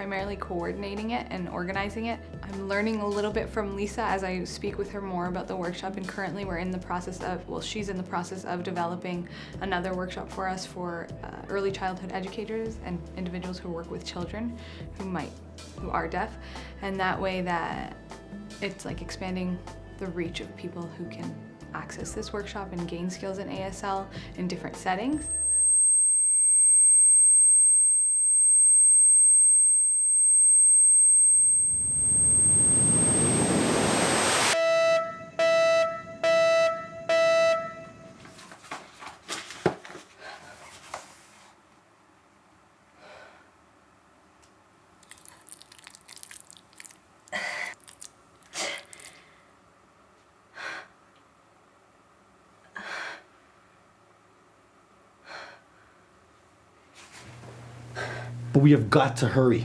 primarily coordinating it and organizing it. I'm learning a little bit from Lisa as I speak with her more about the workshop, and currently we're in the process of, well, she's in the process of developing another workshop for us for early childhood educators and individuals who work with children who are deaf, and that way that it's like expanding the reach of people who can access this workshop and gain skills in ASL in different settings. But we have got to hurry.